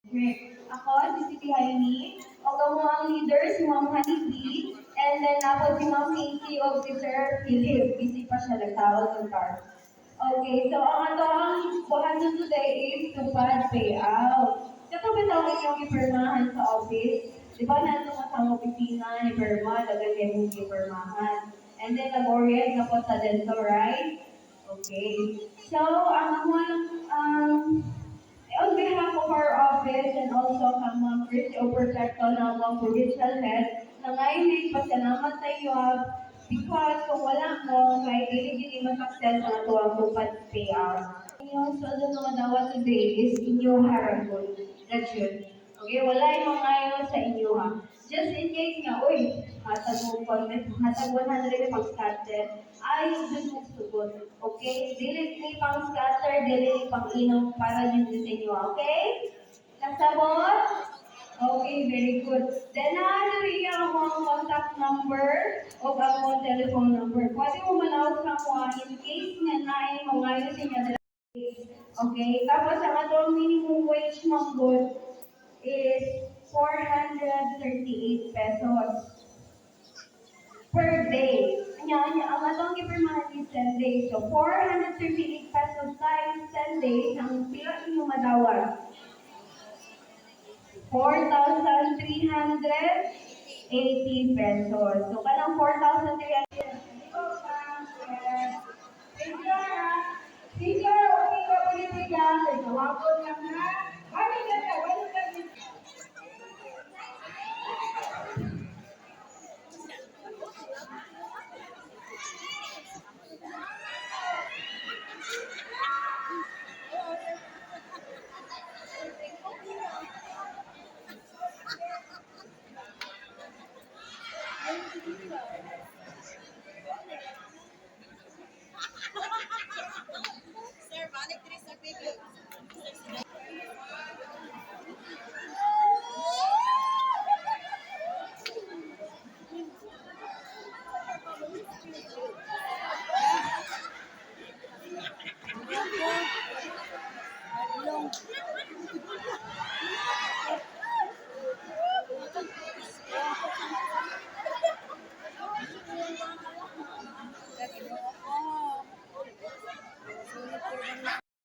Great. Ako, si Siti Haini. O kamo ang leader, si Ma'am Honeybee. And then ako si Ma'am Casey Officer Philip. Busy pa siya nagtawag ng car. Okay, so ang ato ang buhaton today is tupad payout. Kato ba tawag yung ipirmahan sa office? Di ba na ito sa opisina ni Perma, dagan yung ipirmahan. And then nag-orient na po sa dento, right? Okay. So, on behalf of our office and also ang mga Christy o Protecto ng mga provincial head, na ngayon ay pasalamat sa iyo because kung wala mo, kahit hindi ma-success ang atuang tupad payout. Yung sweldo na madawa today is inyo haragon. That's it. Okay, wala yung ngayon sa inyo ha. Just in case nga, uy, hatag mo hatag 100 pang scatter, ay dun mo sugot. Okay? Dili ni pang scatter, dili ni pang inom para yun sa inyo. Okay? Nasabot? Okay, very good. Then, naariya ang mga contact number o ang mga telephone number. Pwede mo manawag sa mga in case nga na ay mga yun sa inyo. Okay, tapos ang atong minimum wage manggod is 438 pesos per day. Ang atong gipirmahan is 10 days. So, 438 pesos times 10 days, ang pila inyo madawat? 4,380 pesos. So, kanang 4,300. Figure, okay ka po ni Pila. Tawagod lang ha.